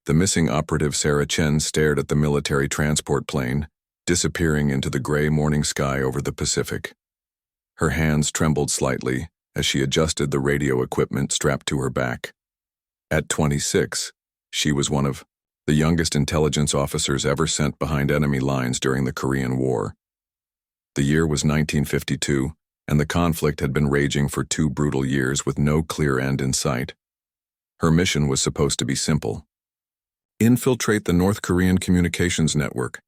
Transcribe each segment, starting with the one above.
The missing operative Sarah Chen stared at the military transport plane, disappearing into the gray morning sky over the Pacific. Her hands trembled slightly as she adjusted the radio equipment strapped to her back. At 26, she was one of the youngest intelligence officers ever sent behind enemy lines during the Korean War. The year was 1952, and the conflict had been raging for 2 brutal years with no clear end in sight. Her mission was supposed to be simple: infiltrate the North Korean communications network,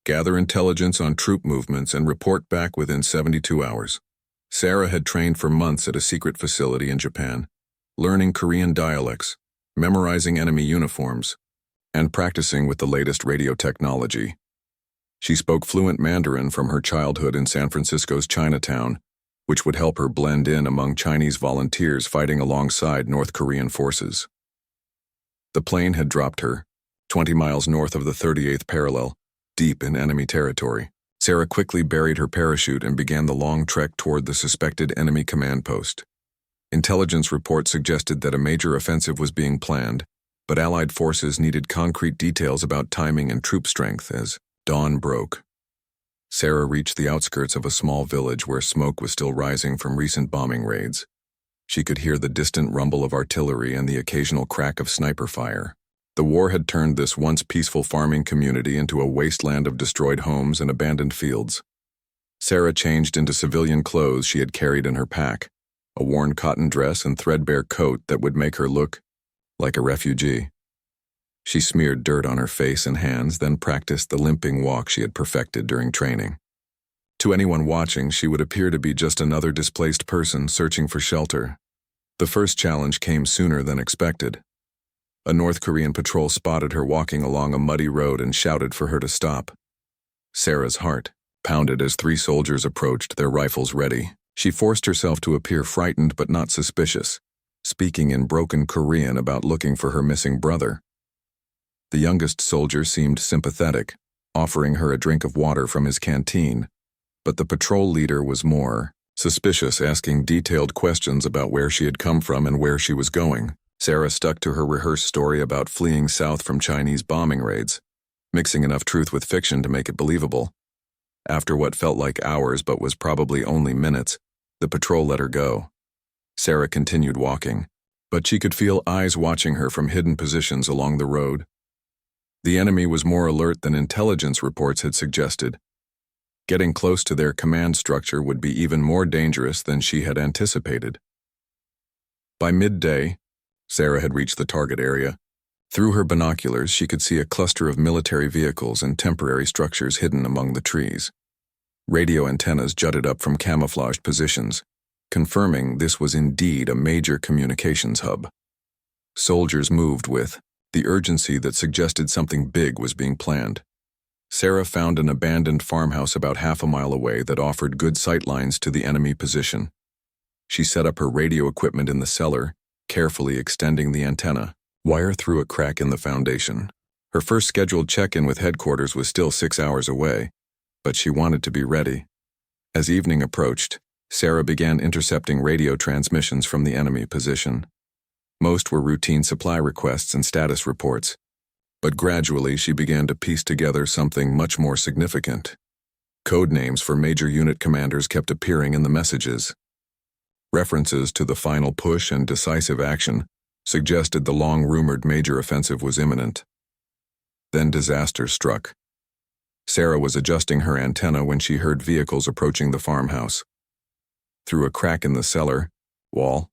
gather intelligence on troop movements, and report back within 72 hours. Sarah had trained for months at a secret facility in Japan, learning Korean dialects, memorizing enemy uniforms, and practicing with the latest radio technology. She spoke fluent Mandarin from her childhood in San Francisco's Chinatown, which would help her blend in among Chinese volunteers fighting alongside North Korean forces. The plane had dropped her, 20 miles north of the 38th parallel, deep in enemy territory. Sarah quickly buried her parachute and began the long trek toward the suspected enemy command post. Intelligence reports suggested that a major offensive was being planned, but Allied forces needed concrete details about timing and troop strength as dawn broke. Sarah reached the outskirts of a small village where smoke was still rising from recent bombing raids. She could hear the distant rumble of artillery and the occasional crack of sniper fire. The war had turned this once peaceful farming community into a wasteland of destroyed homes and abandoned fields. Sarah changed into civilian clothes she had carried in her pack, a worn cotton dress and threadbare coat that would make her look like a refugee. She smeared dirt on her face and hands, then practiced the limping walk she had perfected during training. To anyone watching, she would appear to be just another displaced person searching for shelter. The first challenge came sooner than expected. A North Korean patrol spotted her walking along a muddy road and shouted for her to stop. Sarah's heart pounded as 3 soldiers approached, their rifles ready. She forced herself to appear frightened but not suspicious, speaking in broken Korean about looking for her missing brother. The youngest soldier seemed sympathetic, offering her a drink of water from his canteen, but the patrol leader was more suspicious, asking detailed questions about where she had come from and where she was going. Sarah stuck to her rehearsed story about fleeing south from Chinese bombing raids, mixing enough truth with fiction to make it believable. After what felt like hours but was probably only minutes, the patrol let her go. Sarah continued walking, but she could feel eyes watching her from hidden positions along the road. The enemy was more alert than intelligence reports had suggested. Getting close to their command structure would be even more dangerous than she had anticipated. By midday, Sarah had reached the target area. Through her binoculars, she could see a cluster of military vehicles and temporary structures hidden among the trees. Radio antennas jutted up from camouflaged positions, confirming this was indeed a major communications hub. Soldiers moved with the urgency that suggested something big was being planned. Sarah found an abandoned farmhouse about half a mile away that offered good sightlines to the enemy position. She set up her radio equipment in the cellar, carefully extending the antenna wire through a crack in the foundation. Her first scheduled check-in with headquarters was still 6 hours away, but she wanted to be ready. As evening approached, Sarah began intercepting radio transmissions from the enemy position. Most were routine supply requests and status reports, but gradually she began to piece together something much more significant. Code names for major unit commanders kept appearing in the messages. References to the final push and decisive action suggested the long-rumored major offensive was imminent. Then disaster struck. Sarah was adjusting her antenna when she heard vehicles approaching the farmhouse. Through a crack in the cellar wall,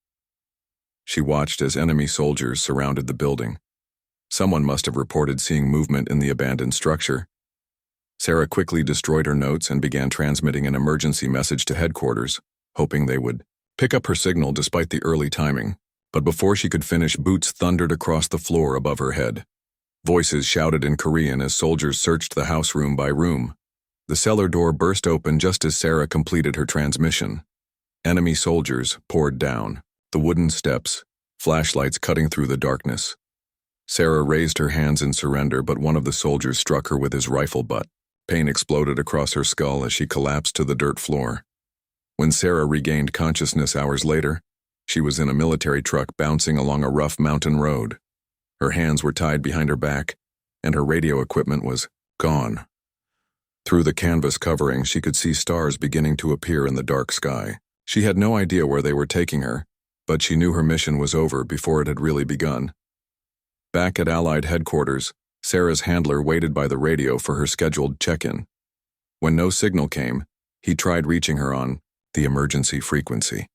she watched as enemy soldiers surrounded the building. Someone must have reported seeing movement in the abandoned structure. Sarah quickly destroyed her notes and began transmitting an emergency message to headquarters, hoping they would pick up her signal despite the early timing. But before she could finish, boots thundered across the floor above her head. Voices shouted in Korean as soldiers searched the house room by room. The cellar door burst open just as Sarah completed her transmission. Enemy soldiers poured down, the wooden steps, flashlights cutting through the darkness. Sarah raised her hands in surrender, but one of the soldiers struck her with his rifle butt. Pain exploded across her skull as she collapsed to the dirt floor. When Sarah regained consciousness hours later, she was in a military truck bouncing along a rough mountain road. Her hands were tied behind her back, and her radio equipment was gone. Through the canvas covering, she could see stars beginning to appear in the dark sky. She had no idea where they were taking her, but she knew her mission was over before it had really begun. Back at Allied headquarters, Sarah's handler waited by the radio for her scheduled check-in. When no signal came, he tried reaching her on the emergency frequency.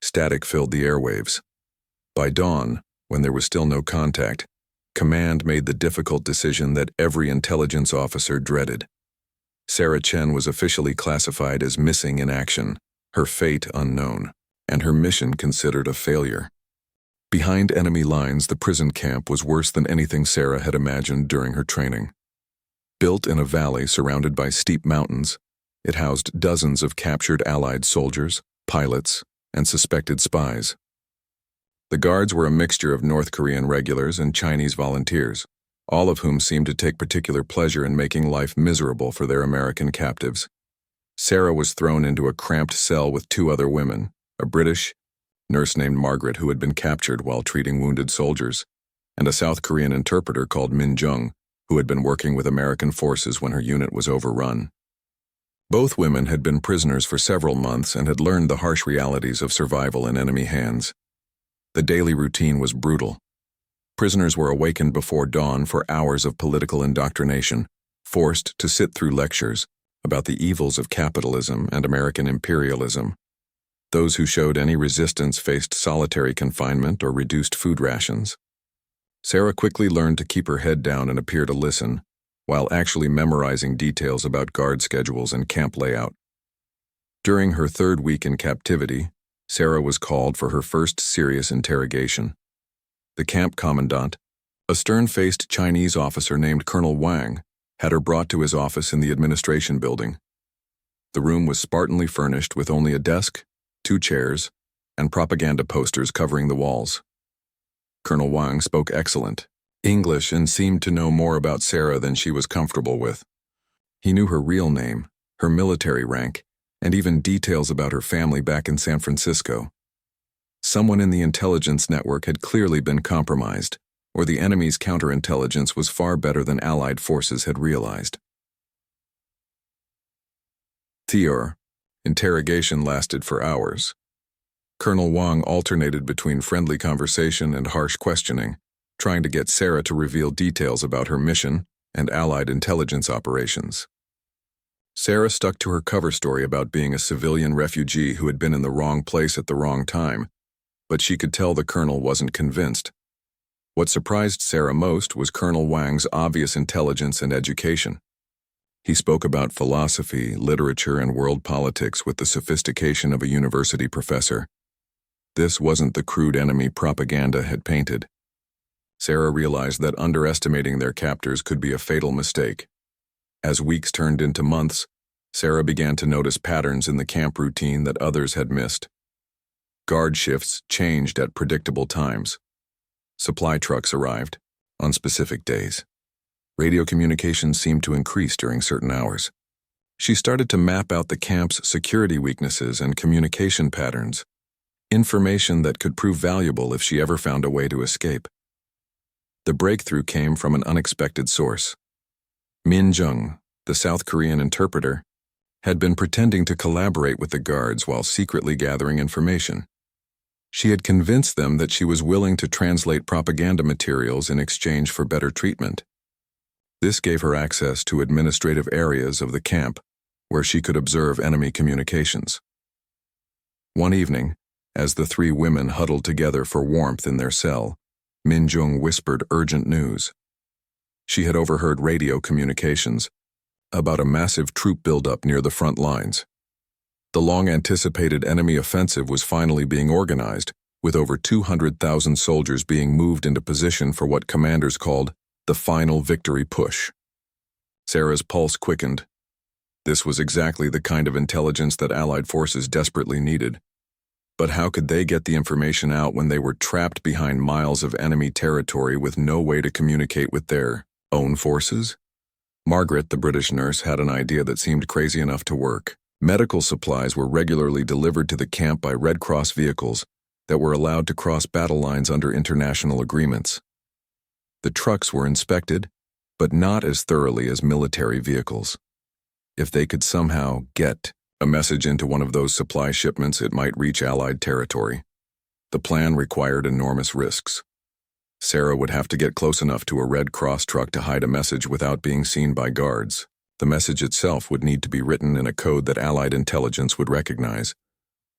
Static filled the airwaves. By dawn, when there was still no contact, Command made the difficult decision that every intelligence officer dreaded. Sarah Chen was officially classified as missing in action, her fate unknown, and her mission considered a failure. Behind enemy lines, the prison camp was worse than anything Sarah had imagined during her training. Built in a valley surrounded by steep mountains, it housed dozens of captured Allied soldiers, pilots, and suspected spies. The guards were a mixture of North Korean regulars and Chinese volunteers, all of whom seemed to take particular pleasure in making life miserable for their American captives. Sarah was thrown into a cramped cell with two other women, a British nurse named Margaret who had been captured while treating wounded soldiers, and a South Korean interpreter called Min Jung, who had been working with American forces when her unit was overrun. Both women had been prisoners for several months and had learned the harsh realities of survival in enemy hands. The daily routine was brutal. Prisoners were awakened before dawn for hours of political indoctrination, forced to sit through lectures about the evils of capitalism and American imperialism. Those who showed any resistance faced solitary confinement or reduced food rations. Sarah quickly learned to keep her head down and appear to listen, while actually memorizing details about guard schedules and camp layout. During her third week in captivity, Sarah was called for her first serious interrogation. The camp commandant, a stern-faced Chinese officer named Colonel Wang, had her brought to his office in the administration building. The room was spartanly furnished with only a desk, 2 chairs, and propaganda posters covering the walls. Colonel Wang spoke excellent English and seemed to know more about Sarah than she was comfortable with. He knew her real name, her military rank, and even details about her family back in San Francisco. Someone in the intelligence network had clearly been compromised, or the enemy's counterintelligence was far better than Allied forces had realized. Theor. Interrogation lasted for hours. Colonel Wang alternated between friendly conversation and harsh questioning, trying to get Sarah to reveal details about her mission and Allied intelligence operations. Sarah stuck to her cover story about being a civilian refugee who had been in the wrong place at the wrong time, but she could tell the colonel wasn't convinced. What surprised Sarah most was Colonel Wang's obvious intelligence and education. He spoke about philosophy, literature, and world politics with the sophistication of a university professor. This wasn't the crude enemy propaganda had painted. Sarah realized that underestimating their captors could be a fatal mistake. As weeks turned into months, Sarah began to notice patterns in the camp routine that others had missed. Guard shifts changed at predictable times. Supply trucks arrived on specific days. Radio communications seemed to increase during certain hours. She started to map out the camp's security weaknesses and communication patterns, information that could prove valuable if she ever found a way to escape. The breakthrough came from an unexpected source. Min Jung, the South Korean interpreter, had been pretending to collaborate with the guards while secretly gathering information. She had convinced them that she was willing to translate propaganda materials in exchange for better treatment. This gave her access to administrative areas of the camp where she could observe enemy communications. One evening, as the 3 women huddled together for warmth in their cell, Min Jung whispered urgent news. She had overheard radio communications about a massive troop buildup near the front lines. The long-anticipated enemy offensive was finally being organized, with over 200,000 soldiers being moved into position for what commanders called the final victory push. Sarah's pulse quickened. This was exactly the kind of intelligence that Allied forces desperately needed. But how could they get the information out when they were trapped behind miles of enemy territory with no way to communicate with their own forces? Margaret, the British nurse, had an idea that seemed crazy enough to work. Medical supplies were regularly delivered to the camp by Red Cross vehicles, that were allowed to cross battle lines under international agreements. The trucks were inspected, but not as thoroughly as military vehicles. If they could somehow get a message into one of those supply shipments, it might reach Allied territory. The plan required enormous risks. Sarah would have to get close enough to a Red Cross truck to hide a message without being seen by guards. The message itself would need to be written in a code that Allied intelligence would recognize,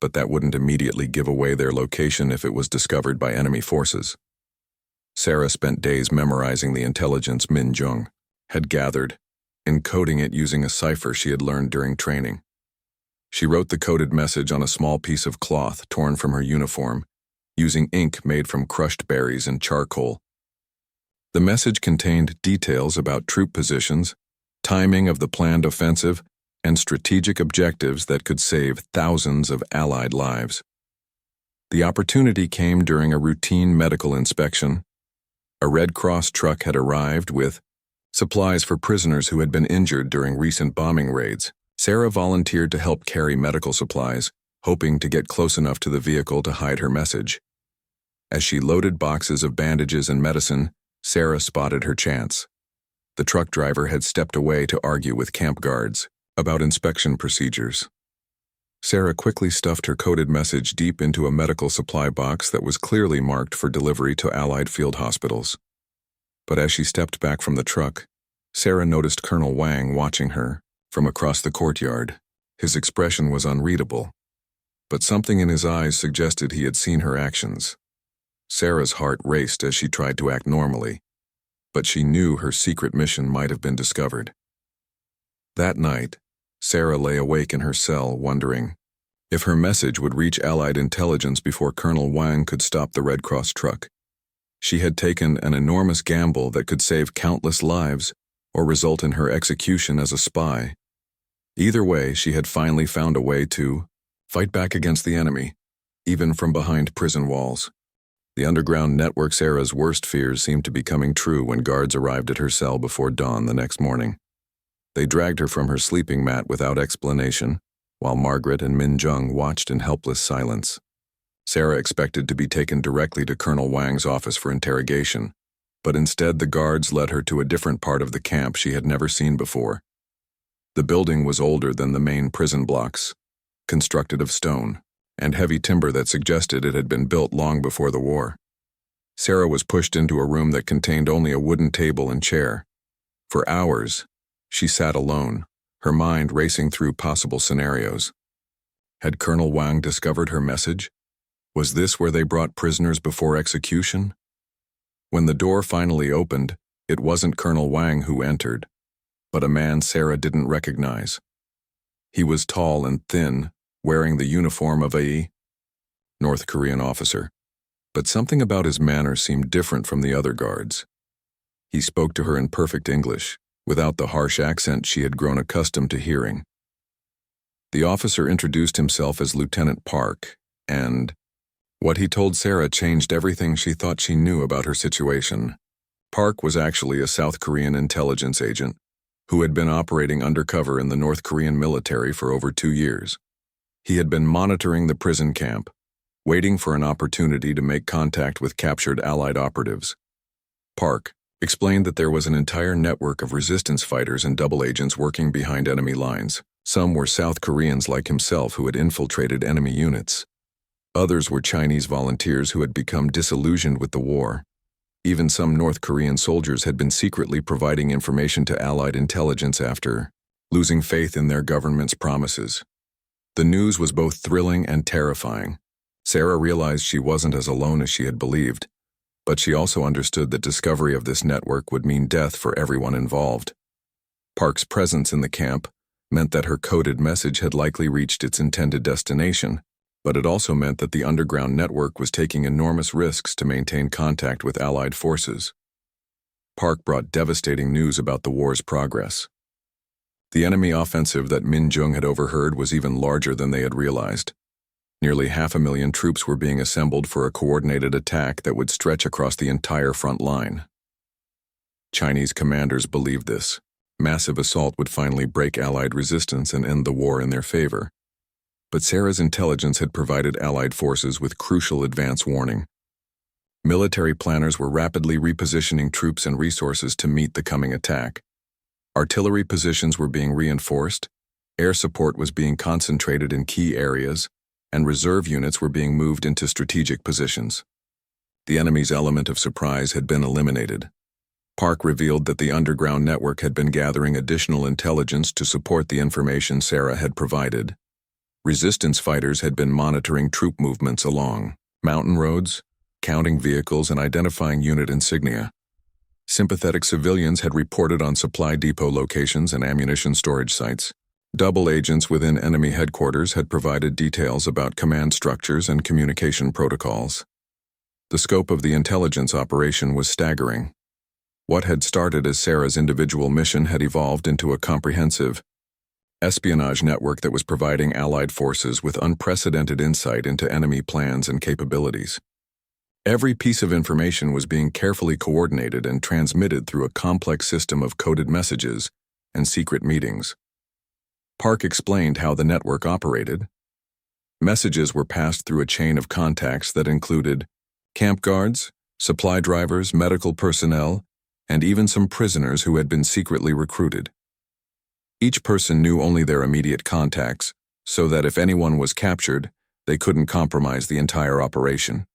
but that wouldn't immediately give away their location if it was discovered by enemy forces. Sarah spent days memorizing the intelligence Min Jung had gathered, encoding it using a cipher she had learned during training. She wrote the coded message on a small piece of cloth torn from her uniform, using ink made from crushed berries and charcoal. The message contained details about troop positions, timing of the planned offensive, and strategic objectives that could save thousands of Allied lives. The opportunity came during a routine medical inspection. A Red Cross truck had arrived with supplies for prisoners who had been injured during recent bombing raids. Sarah volunteered to help carry medical supplies, hoping to get close enough to the vehicle to hide her message. As she loaded boxes of bandages and medicine, Sarah spotted her chance. The truck driver had stepped away to argue with camp guards about inspection procedures. Sarah quickly stuffed her coded message deep into a medical supply box that was clearly marked for delivery to Allied field hospitals. But as she stepped back from the truck, Sarah noticed Colonel Wang watching her from across the courtyard. His expression was unreadable, but something in his eyes suggested he had seen her actions. Sarah's heart raced as she tried to act normally, but she knew her secret mission might have been discovered. That night, Sarah lay awake in her cell, wondering if her message would reach Allied intelligence before Colonel Wang could stop the Red Cross truck. She had taken an enormous gamble that could save countless lives or result in her execution as a spy. Either way, she had finally found a way to fight back against the enemy, even from behind prison walls. The underground network Sarah's worst fears seemed to be coming true when guards arrived at her cell before dawn the next morning. They dragged her from her sleeping mat without explanation, while Margaret and Min Jung watched in helpless silence. Sarah expected to be taken directly to Colonel Wang's office for interrogation, but instead the guards led her to a different part of the camp she had never seen before. The building was older than the main prison blocks, constructed of stone and heavy timber that suggested it had been built long before the war. Sarah was pushed into a room that contained only a wooden table and chair. For hours, she sat alone, her mind racing through possible scenarios. Had Colonel Wang discovered her message? Was this where they brought prisoners before execution? When the door finally opened, it wasn't Colonel Wang who entered, but a man Sarah didn't recognize. He was tall and thin, wearing the uniform of a North Korean officer, but something about his manner seemed different from the other guards. He spoke to her in perfect English, without the harsh accent she had grown accustomed to hearing. The officer introduced himself as Lieutenant Park, and what he told Sarah changed everything she thought she knew about her situation. Park was actually a South Korean intelligence agent who had been operating undercover in the North Korean military for over 2 years. He had been monitoring the prison camp, waiting for an opportunity to make contact with captured Allied operatives. Park explained that there was an entire network of resistance fighters and double agents working behind enemy lines. Some were South Koreans like himself who had infiltrated enemy units. Others were Chinese volunteers who had become disillusioned with the war. Even some North Korean soldiers had been secretly providing information to Allied intelligence after losing faith in their government's promises. The news was both thrilling and terrifying. Sarah realized she wasn't as alone as she had believed, but she also understood that discovery of this network would mean death for everyone involved. Park's presence in the camp meant that her coded message had likely reached its intended destination, but it also meant that the underground network was taking enormous risks to maintain contact with Allied forces. Park brought devastating news about the war's progress. The enemy offensive that Min Jung had overheard was even larger than they had realized. Nearly 500,000 troops were being assembled for a coordinated attack that would stretch across the entire front line. Chinese commanders believed this. Massive assault would finally break Allied resistance and end the war in their favor. but Sarah's intelligence had provided Allied forces with crucial advance warning. Military planners were rapidly repositioning troops and resources to meet the coming attack. Artillery positions were being reinforced, air support was being concentrated in key areas, and reserve units were being moved into strategic positions. The enemy's element of surprise had been eliminated. Park revealed that the underground network had been gathering additional intelligence to support the information Sarah had provided. Resistance fighters had been monitoring troop movements along mountain roads, counting vehicles and identifying unit insignia. Sympathetic civilians had reported on supply depot locations and ammunition storage sites. Double agents within enemy headquarters had provided details about command structures and communication protocols. The scope of the intelligence operation was staggering. What had started as Sarah's individual mission had evolved into a comprehensive espionage network that was providing Allied forces with unprecedented insight into enemy plans and capabilities. Every piece of information was being carefully coordinated and transmitted through a complex system of coded messages and secret meetings. Park explained how the network operated. Messages were passed through a chain of contacts that included camp guards, supply drivers, medical personnel, and even some prisoners who had been secretly recruited. Each person knew only their immediate contacts, so that if anyone was captured, they couldn't compromise the entire operation.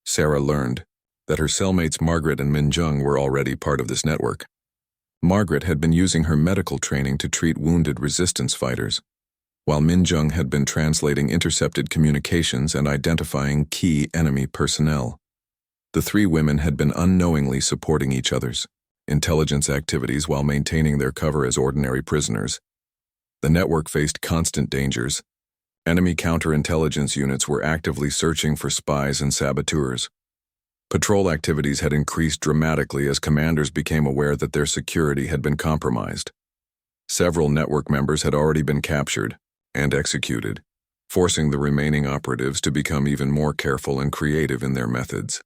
Sarah learned that her cellmates Margaret and Min Jung were already part of this network. Margaret had been using her medical training to treat wounded resistance fighters, while Min Jung had been translating intercepted communications and identifying key enemy personnel. The three women had been unknowingly supporting each other's intelligence activities while maintaining their cover as ordinary prisoners. The network faced constant dangers. Enemy counterintelligence units were actively searching for spies and saboteurs. Patrol activities had increased dramatically as commanders became aware that their security had been compromised. Several network members had already been captured and executed, forcing the remaining operatives to become even more careful and creative in their methods.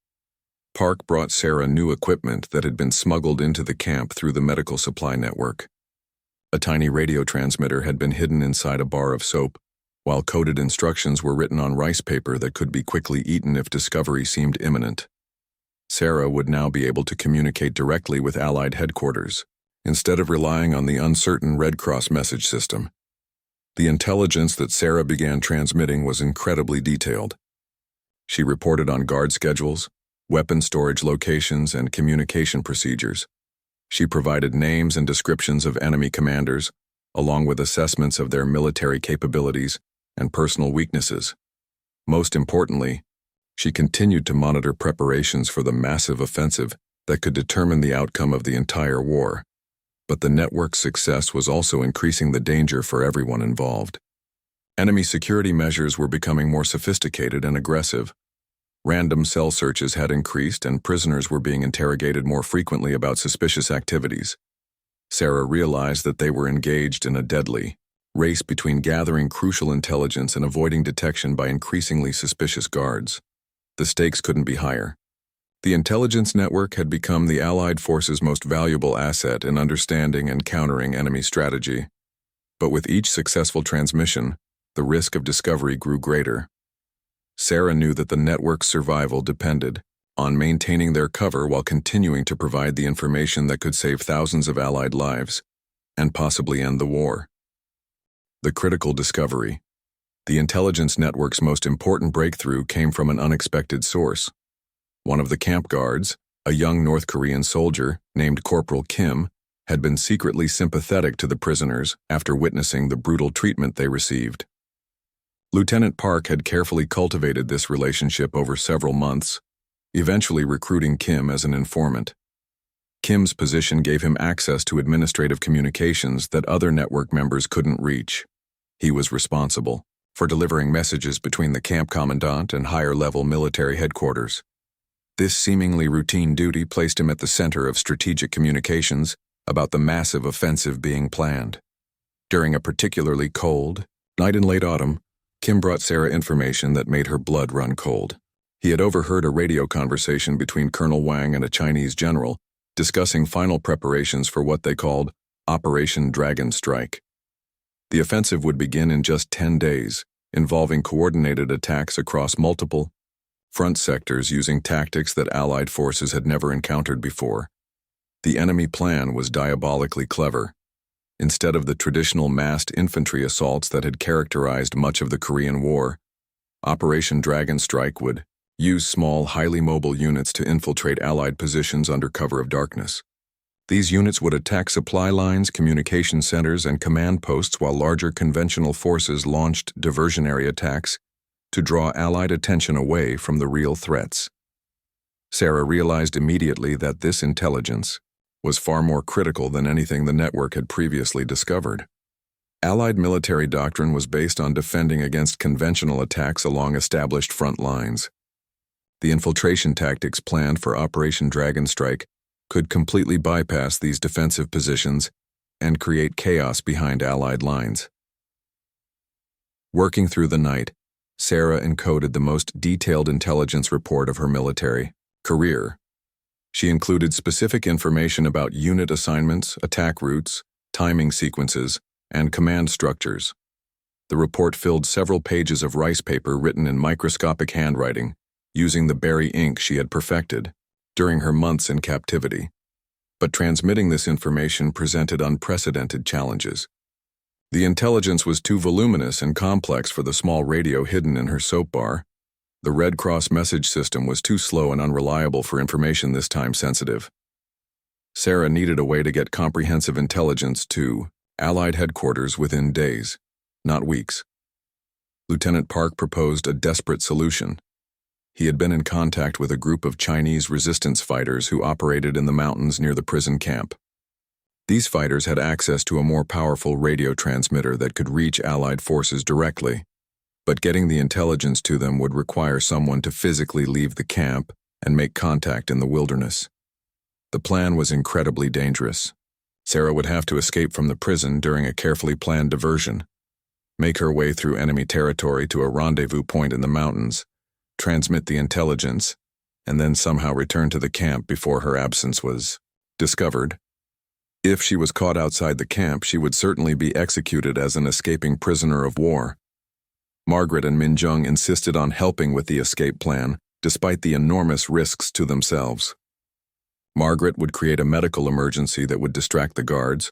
Park brought Sarah new equipment that had been smuggled into the camp through the medical supply network. A tiny radio transmitter had been hidden inside a bar of soap, while coded instructions were written on rice paper that could be quickly eaten if discovery seemed imminent. Sarah would now be able to communicate directly with Allied headquarters, instead of relying on the uncertain Red Cross message system. The intelligence that Sarah began transmitting was incredibly detailed. She reported on guard schedules, weapon storage locations, and communication procedures. She provided names and descriptions of enemy commanders, along with assessments of their military capabilities and personal weaknesses. Most importantly, she continued to monitor preparations for the massive offensive that could determine the outcome of the entire war. But the network's success was also increasing the danger for everyone involved. Enemy security measures were becoming more sophisticated and aggressive. Random cell searches had increased and prisoners were being interrogated more frequently about suspicious activities. Sarah realized that they were engaged in a deadly race between gathering crucial intelligence and avoiding detection by increasingly suspicious guards. The stakes couldn't be higher. The intelligence network had become the Allied forces' most valuable asset in understanding and countering enemy strategy. But with each successful transmission, the risk of discovery grew greater. Sarah knew that the network's survival depended on maintaining their cover while continuing to provide the information that could save thousands of Allied lives and possibly end the war. The critical discovery. The intelligence network's most important breakthrough came from an unexpected source. One of the camp guards, a young North Korean soldier named Corporal Kim, had been secretly sympathetic to the prisoners after witnessing the brutal treatment they received. Lieutenant Park had carefully cultivated this relationship over several months, eventually recruiting Kim as an informant. Kim's position gave him access to administrative communications that other network members couldn't reach. He was responsible for delivering messages between the camp commandant and higher-level military headquarters. This seemingly routine duty placed him at the center of strategic communications about the massive offensive being planned. During a particularly cold night in late autumn, Kim brought Sarah information that made her blood run cold. He had overheard a radio conversation between Colonel Wang and a Chinese general discussing final preparations for what they called Operation Dragon Strike. The offensive would begin in just 10 days, involving coordinated attacks across multiple front sectors using tactics that Allied forces had never encountered before. The enemy plan was diabolically clever. Instead of the traditional massed infantry assaults that had characterized much of the Korean War, Operation Dragon Strike would use small, highly mobile units to infiltrate Allied positions under cover of darkness. These units would attack supply lines, communication centers, and command posts while larger conventional forces launched diversionary attacks to draw Allied attention away from the real threats. Sarah realized immediately that this intelligence was far more critical than anything the network had previously discovered. Allied military doctrine was based on defending against conventional attacks along established front lines. The infiltration tactics planned for Operation Dragon Strike could completely bypass these defensive positions and create chaos behind Allied lines. Working through the night, Sarah encoded the most detailed intelligence report of her military career. She included specific information about unit assignments, attack routes, timing sequences, and command structures. The report filled several pages of rice paper written in microscopic handwriting, using the berry ink she had perfected during her months in captivity. But transmitting this information presented unprecedented challenges. The intelligence was too voluminous and complex for the small radio hidden in her soap bar. The Red Cross message system was too slow and unreliable for information this time sensitive. Sarah needed a way to get comprehensive intelligence to Allied headquarters within days, not weeks. Lieutenant Park proposed a desperate solution. He had been in contact with a group of Chinese resistance fighters who operated in the mountains near the prison camp. These fighters had access to a more powerful radio transmitter that could reach Allied forces directly, but getting the intelligence to them would require someone to physically leave the camp and make contact in the wilderness. The plan was incredibly dangerous. Sarah would have to escape from the prison during a carefully planned diversion, make her way through enemy territory to a rendezvous point in the mountains, transmit the intelligence, and then somehow return to the camp before her absence was discovered. If she was caught outside the camp, she would certainly be executed as an escaping prisoner of war. Margaret and Min Jung insisted on helping with the escape plan, despite the enormous risks to themselves. Margaret would create a medical emergency that would distract the guards,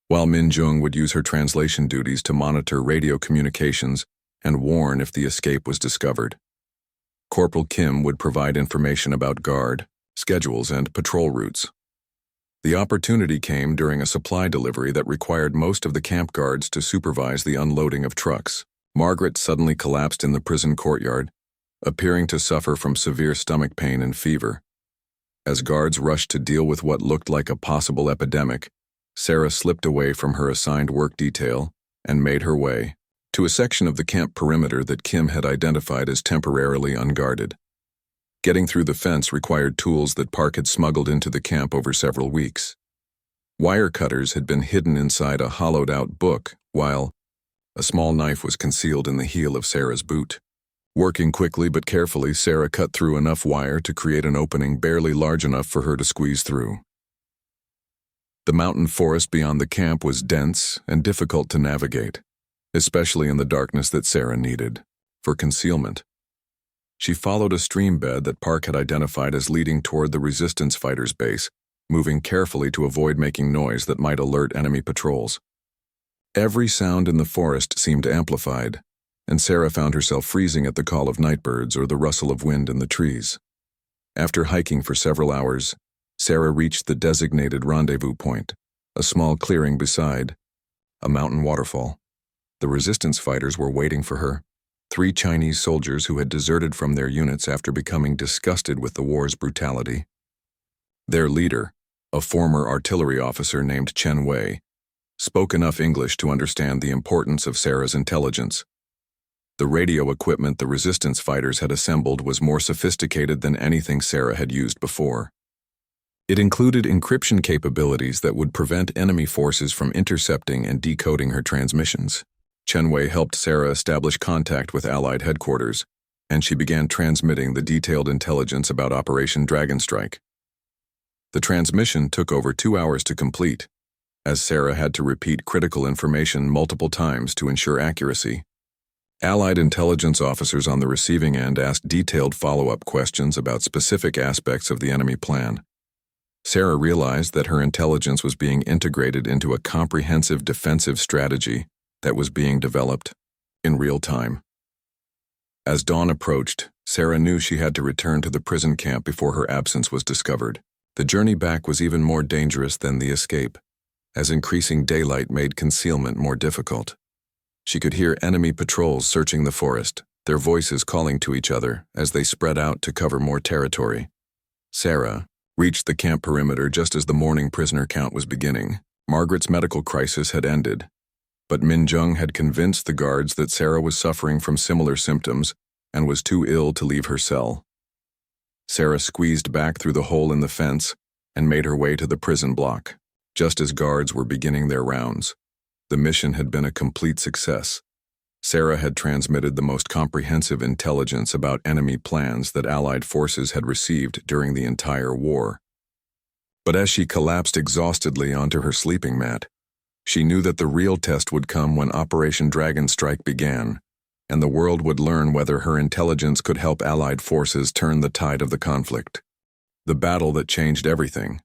while Min Jung would use her translation duties to monitor radio communications and warn if the escape was discovered. Corporal Kim would provide information about guard, schedules, and patrol routes. The opportunity came during a supply delivery that required most of the camp guards to supervise the unloading of trucks. Margaret suddenly collapsed in the prison courtyard, appearing to suffer from severe stomach pain and fever. As guards rushed to deal with what looked like a possible epidemic, Sarah slipped away from her assigned work detail and made her way to a section of the camp perimeter that Kim had identified as temporarily unguarded. Getting through the fence required tools that Park had smuggled into the camp over several weeks. Wire cutters had been hidden inside a hollowed-out book, while a small knife was concealed in the heel of Sarah's boot. Working quickly but carefully, Sarah cut through enough wire to create an opening barely large enough for her to squeeze through. The mountain forest beyond the camp was dense and difficult to navigate, especially in the darkness that Sarah needed for concealment. She followed a stream bed that Park had identified as leading toward the resistance fighters' base, moving carefully to avoid making noise that might alert enemy patrols. Every sound in the forest seemed amplified, and Sarah found herself freezing at the call of nightbirds or the rustle of wind in the trees. After hiking for several hours, Sarah reached the designated rendezvous point, a small clearing beside a mountain waterfall. The resistance fighters were waiting for her, 3 Chinese soldiers who had deserted from their units after becoming disgusted with the war's brutality. Their leader, a former artillery officer named Chen Wei, spoke enough English to understand the importance of Sarah's intelligence. The radio equipment the resistance fighters had assembled was more sophisticated than anything Sarah had used before. It included encryption capabilities that would prevent enemy forces from intercepting and decoding her transmissions. Chen Wei helped Sarah establish contact with Allied headquarters, and she began transmitting the detailed intelligence about Operation Dragon Strike. The transmission took over 2 hours to complete, as Sarah had to repeat critical information multiple times to ensure accuracy. Allied intelligence officers on the receiving end asked detailed follow-up questions about specific aspects of the enemy plan. Sarah realized that her intelligence was being integrated into a comprehensive defensive strategy that was being developed in real time. As dawn approached, Sarah knew she had to return to the prison camp before her absence was discovered. The journey back was even more dangerous than the escape, as increasing daylight made concealment more difficult. She could hear enemy patrols searching the forest, their voices calling to each other as they spread out to cover more territory. Sarah reached the camp perimeter just as the morning prisoner count was beginning. Margaret's medical crisis had ended, but Min Jung had convinced the guards that Sarah was suffering from similar symptoms and was too ill to leave her cell. Sarah squeezed back through the hole in the fence and made her way to the prison block, just as guards were beginning their rounds. The mission had been a complete success. Sarah had transmitted the most comprehensive intelligence about enemy plans that Allied forces had received during the entire war. But as she collapsed exhaustedly onto her sleeping mat, she knew that the real test would come when Operation Dragon Strike began, and the world would learn whether her intelligence could help Allied forces turn the tide of the conflict. The battle that changed everything.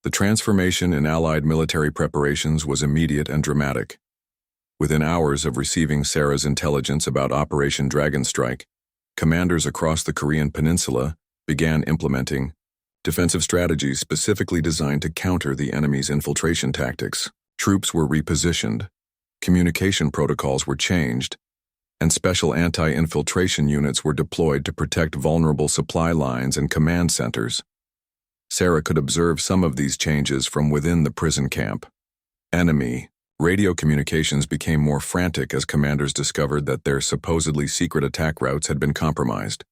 The transformation in Allied military preparations was immediate and dramatic. Within hours of receiving Sarah's intelligence about Operation Dragon Strike, commanders across the Korean peninsula began implementing defensive strategies specifically designed to counter the enemy's infiltration tactics. Troops were repositioned, communication protocols were changed, and special anti-infiltration units were deployed to protect vulnerable supply lines and command centers. Sarah could observe some of these changes from within the prison camp. Enemy radio communications became more frantic as commanders discovered that their supposedly secret attack routes had been compromised.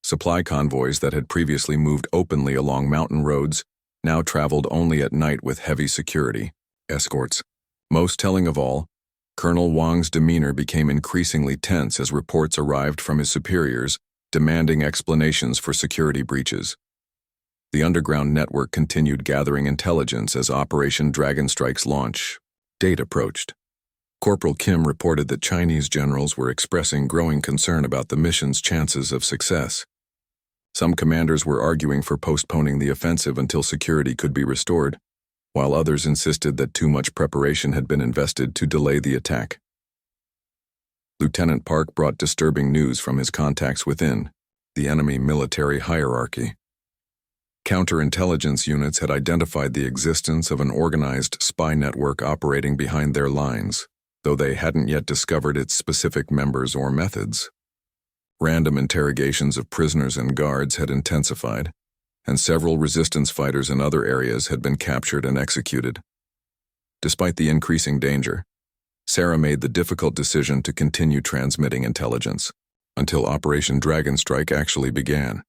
Supply convoys that had previously moved openly along mountain roads now traveled only at night with heavy security escorts. Most telling of all, Colonel Wang's demeanor became increasingly tense as reports arrived from his superiors demanding explanations for security breaches. The underground network continued gathering intelligence as Operation Dragon Strike's launch date approached. Corporal Kim reported that Chinese generals were expressing growing concern about the mission's chances of success. Some commanders were arguing for postponing the offensive until security could be restored, while others insisted that too much preparation had been invested to delay the attack. Lieutenant Park brought disturbing news from his contacts within the enemy military hierarchy. Counterintelligence units had identified the existence of an organized spy network operating behind their lines, though they hadn't yet discovered its specific members or methods. Random interrogations of prisoners and guards had intensified, and several resistance fighters in other areas had been captured and executed. Despite the increasing danger, Sarah made the difficult decision to continue transmitting intelligence until Operation Dragon Strike actually began.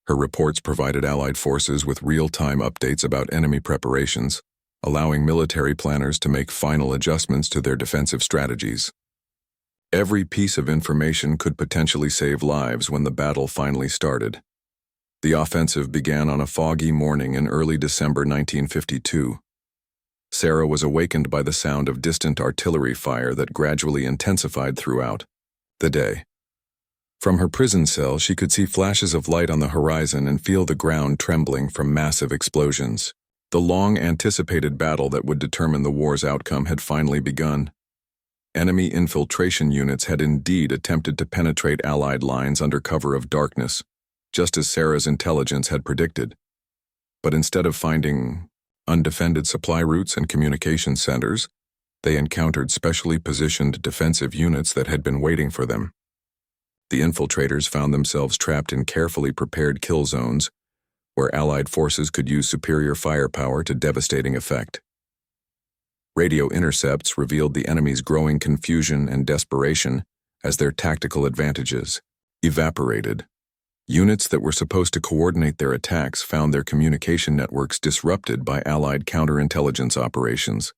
Her reports provided Allied forces with real-time updates about enemy preparations, allowing military planners to make final adjustments to their defensive strategies. Every piece of information could potentially save lives when the battle finally started. The offensive began on a foggy morning in early December 1952. Sarah was awakened by the sound of distant artillery fire that gradually intensified throughout the day. From her prison cell, she could see flashes of light on the horizon and feel the ground trembling from massive explosions. The long-anticipated battle that would determine the war's outcome had finally begun. Enemy infiltration units had indeed attempted to penetrate Allied lines under cover of darkness, just as Sarah's intelligence had predicted. But instead of finding undefended supply routes and communication centers, they encountered specially positioned defensive units that had been waiting for them. The infiltrators found themselves trapped in carefully prepared kill zones, where Allied forces could use superior firepower to devastating effect. Radio intercepts revealed the enemy's growing confusion and desperation as their tactical advantages evaporated. Units that were supposed to coordinate their attacks found their communication networks disrupted by Allied counterintelligence operations.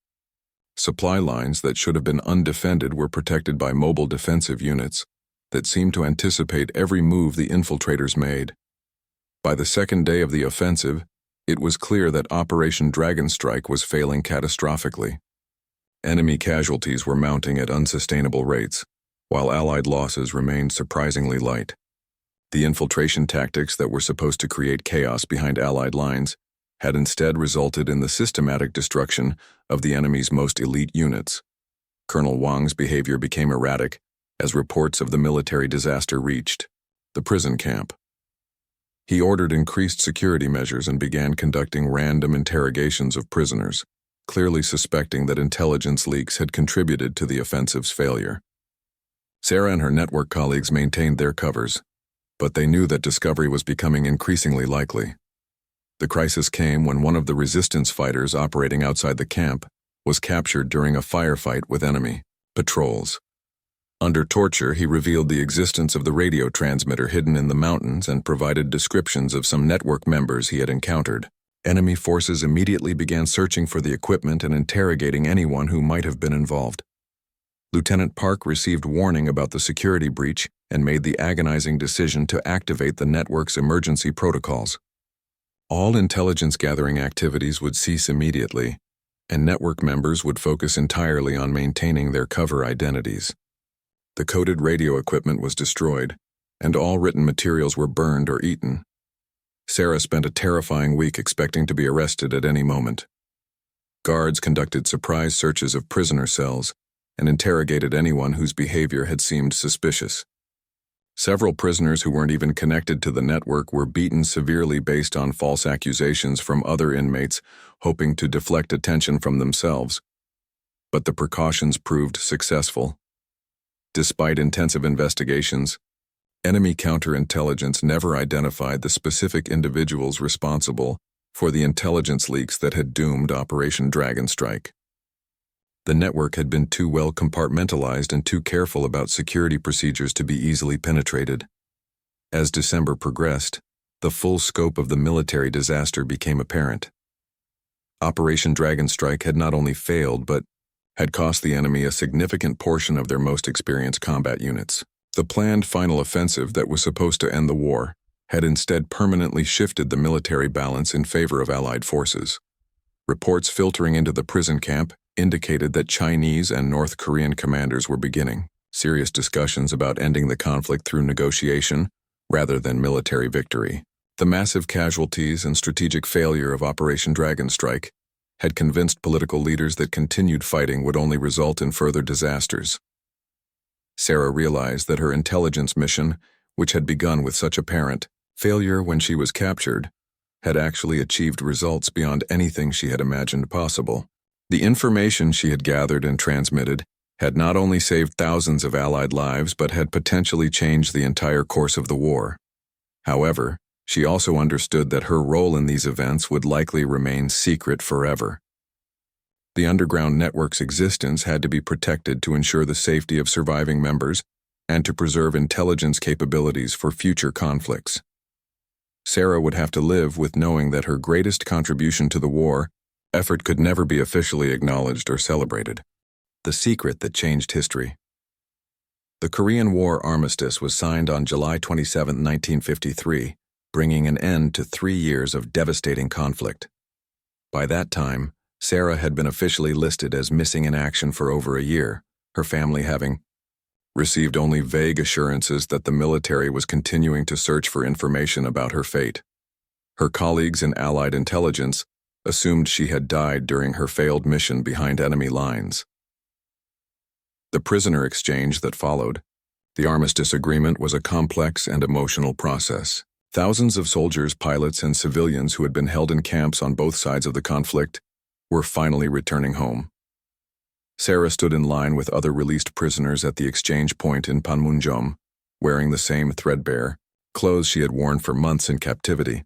Supply lines that should have been undefended were protected by mobile defensive units that seemed to anticipate every move the infiltrators made. By the second day of the offensive, it was clear that Operation Dragon Strike was failing catastrophically. Enemy casualties were mounting at unsustainable rates, while Allied losses remained surprisingly light. The infiltration tactics that were supposed to create chaos behind Allied lines had instead resulted in the systematic destruction of the enemy's most elite units. Colonel Wang's behavior became erratic as reports of the military disaster reached the prison camp. He ordered increased security measures and began conducting random interrogations of prisoners, clearly suspecting that intelligence leaks had contributed to the offensive's failure. Sarah and her network colleagues maintained their covers, but they knew that discovery was becoming increasingly likely. The crisis came when one of the resistance fighters operating outside the camp was captured during a firefight with enemy patrols. Under torture, he revealed the existence of the radio transmitter hidden in the mountains and provided descriptions of some network members he had encountered. Enemy forces immediately began searching for the equipment and interrogating anyone who might have been involved. Lieutenant Park received warning about the security breach and made the agonizing decision to activate the network's emergency protocols. All intelligence-gathering activities would cease immediately, and network members would focus entirely on maintaining their cover identities. The coded radio equipment was destroyed, and all written materials were burned or eaten. Sarah spent a terrifying week expecting to be arrested at any moment. Guards conducted surprise searches of prisoner cells and interrogated anyone whose behavior had seemed suspicious. Several prisoners who weren't even connected to the network were beaten severely based on false accusations from other inmates, hoping to deflect attention from themselves. But the precautions proved successful. Despite intensive investigations, enemy counterintelligence never identified the specific individuals responsible for the intelligence leaks that had doomed Operation Dragon Strike. The network had been too well compartmentalized and too careful about security procedures to be easily penetrated. As December progressed, the full scope of the military disaster became apparent. Operation Dragon Strike had not only failed but had cost the enemy a significant portion of their most experienced combat units. The planned final offensive that was supposed to end the war had instead permanently shifted the military balance in favor of Allied forces. Reports filtering into the prison camp indicated that Chinese and North Korean commanders were beginning serious discussions about ending the conflict through negotiation rather than military victory. The massive casualties and strategic failure of Operation Dragon Strike had convinced political leaders that continued fighting would only result in further disasters. Sarah realized that her intelligence mission, which had begun with such apparent failure when she was captured, had actually achieved results beyond anything she had imagined possible. The information she had gathered and transmitted had not only saved thousands of Allied lives but had potentially changed the entire course of the war. However, she also understood that her role in these events would likely remain secret forever. The underground network's existence had to be protected to ensure the safety of surviving members and to preserve intelligence capabilities for future conflicts. Sarah would have to live with knowing that her greatest contribution to the war effort could never be officially acknowledged or celebrated. The secret that changed history. The Korean War armistice was signed on July 27, 1953, bringing an end to 3 years of devastating conflict. By that time, Sarah had been officially listed as missing in action for over a year, her family having received only vague assurances that the military was continuing to search for information about her fate. Her colleagues in Allied intelligence assumed she had died during her failed mission behind enemy lines. The prisoner exchange that followed, the armistice agreement, was a complex and emotional process. Thousands of soldiers, pilots, and civilians who had been held in camps on both sides of the conflict were finally returning home. Sarah stood in line with other released prisoners at the exchange point in Panmunjom, wearing the same threadbare clothes she had worn for months in captivity.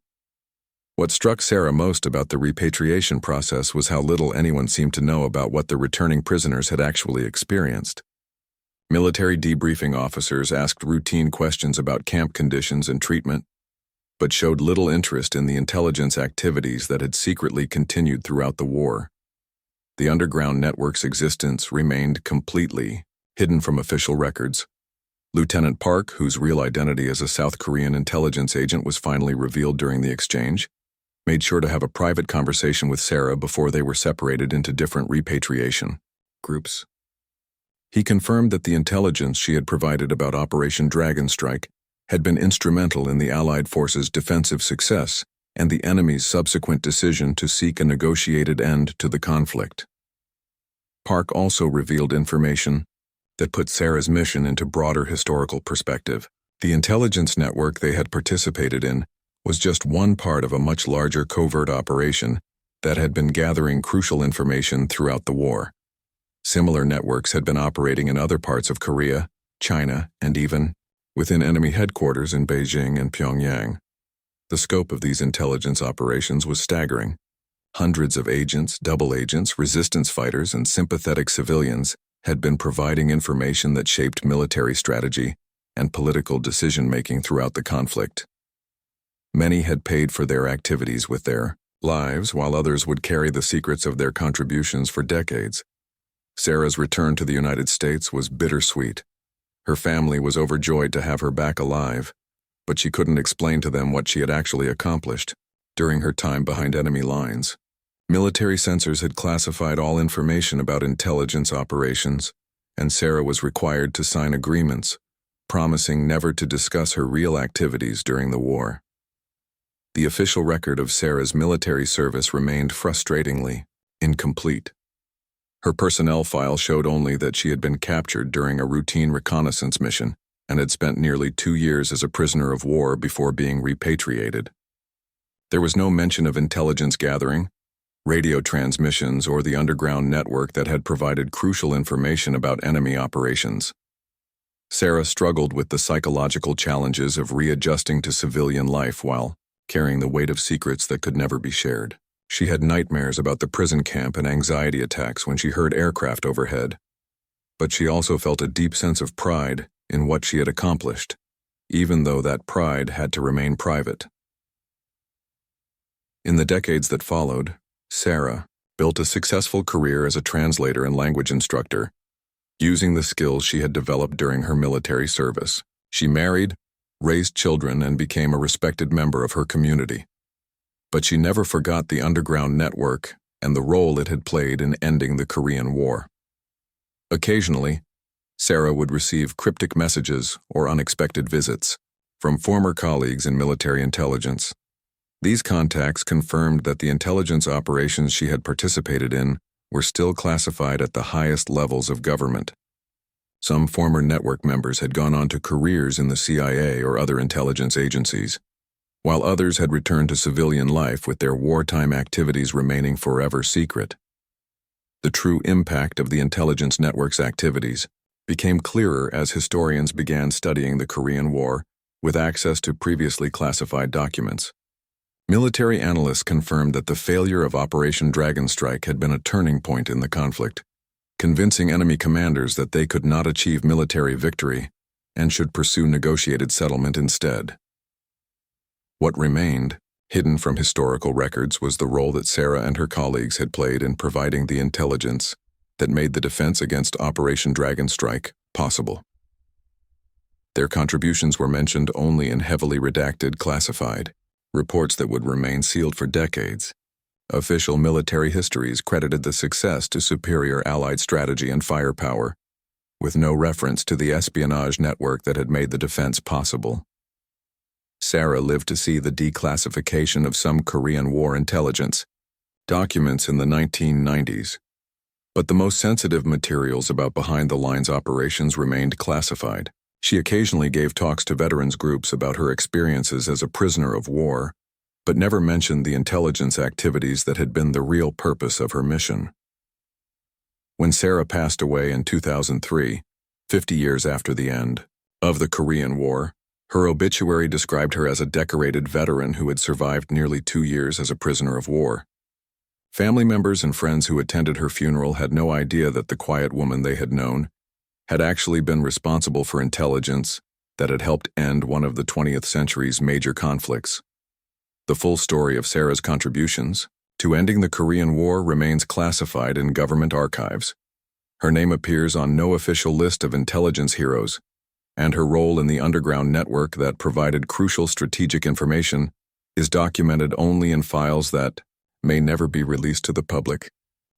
What struck Sarah most about the repatriation process was how little anyone seemed to know about what the returning prisoners had actually experienced. Military debriefing officers asked routine questions about camp conditions and treatment, but showed little interest in the intelligence activities that had secretly continued throughout the war. The underground network's existence remained completely hidden from official records. Lieutenant Park, whose real identity as a South Korean intelligence agent was finally revealed during the exchange, made sure to have a private conversation with Sarah before they were separated into different repatriation groups. He confirmed that the intelligence she had provided about Operation Dragon Strike had been instrumental in the Allied forces' defensive success and the enemy's subsequent decision to seek a negotiated end to the conflict. Park also revealed information that put Sarah's mission into broader historical perspective. The intelligence network they had participated in was just one part of a much larger covert operation that had been gathering crucial information throughout the war. Similar networks had been operating in other parts of Korea, China, and even within enemy headquarters in Beijing and Pyongyang. The scope of these intelligence operations was staggering. Hundreds of agents, double agents, resistance fighters, and sympathetic civilians had been providing information that shaped military strategy and political decision-making throughout the conflict. Many had paid for their activities with their lives, while others would carry the secrets of their contributions for decades. Sarah's return to the United States was bittersweet. Her family was overjoyed to have her back alive, but she couldn't explain to them what she had actually accomplished during her time behind enemy lines. Military censors had classified all information about intelligence operations, and Sarah was required to sign agreements, promising never to discuss her real activities during the war. The official record of Sarah's military service remained frustratingly incomplete. Her personnel file showed only that she had been captured during a routine reconnaissance mission and had spent nearly 2 years as a prisoner of war before being repatriated. There was no mention of intelligence gathering, radio transmissions, or the underground network that had provided crucial information about enemy operations. Sarah struggled with the psychological challenges of readjusting to civilian life while carrying the weight of secrets that could never be shared. She had nightmares about the prison camp and anxiety attacks when she heard aircraft overhead. But she also felt a deep sense of pride in what she had accomplished, even though that pride had to remain private. In the decades that followed, Sarah built a successful career as a translator and language instructor, using the skills she had developed during her military service. She married, raised children, and became a respected member of her community. But she never forgot the underground network and the role it had played in ending the Korean War. Occasionally, Sarah would receive cryptic messages or unexpected visits from former colleagues in military intelligence. These contacts confirmed that the intelligence operations she had participated in were still classified at the highest levels of government. Some former network members had gone on to careers in the CIA or other intelligence agencies, while others had returned to civilian life with their wartime activities remaining forever secret. The true impact of the intelligence network's activities became clearer as historians began studying the Korean War with access to previously classified documents. Military analysts confirmed that the failure of Operation Dragon Strike had been a turning point in the conflict, convincing enemy commanders that they could not achieve military victory and should pursue negotiated settlement instead. What remained, hidden from historical records, was the role that Sarah and her colleagues had played in providing the intelligence that made the defense against Operation Dragon Strike possible. Their contributions were mentioned only in heavily redacted, classified reports that would remain sealed for decades. Official military histories credited the success to superior Allied strategy and firepower, with no reference to the espionage network that had made the defense possible. Sarah lived to see the declassification of some Korean War intelligence documents in the 1990s, but the most sensitive materials about behind-the-lines operations remained classified. She occasionally gave talks to veterans groups about her experiences as a prisoner of war, but never mentioned the intelligence activities that had been the real purpose of her mission. When Sarah passed away in 2003, 50 years after the end of the Korean War, her obituary described her as a decorated veteran who had survived nearly 2 years as a prisoner of war. Family members and friends who attended her funeral had no idea that the quiet woman they had known had actually been responsible for intelligence that had helped end one of the 20th century's major conflicts. The full story of Sarah's contributions to ending the Korean War remains classified in government archives. Her name appears on no official list of intelligence heroes, and her role in the underground network that provided crucial strategic information is documented only in files that may never be released to the public.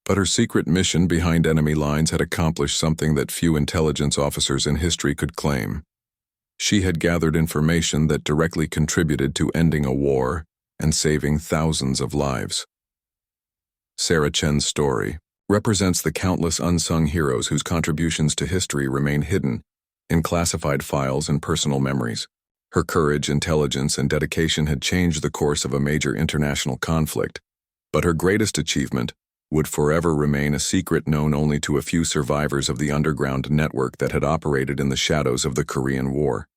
But her secret mission behind enemy lines had accomplished something that few intelligence officers in history could claim. She had gathered information that directly contributed to ending a war and saving thousands of lives. Sarah Chen's story represents the countless unsung heroes whose contributions to history remain hidden in classified files and personal memories. Her courage, intelligence, and dedication had changed the course of a major international conflict, but her greatest achievement would forever remain a secret known only to a few survivors of the underground network that had operated in the shadows of the Korean War.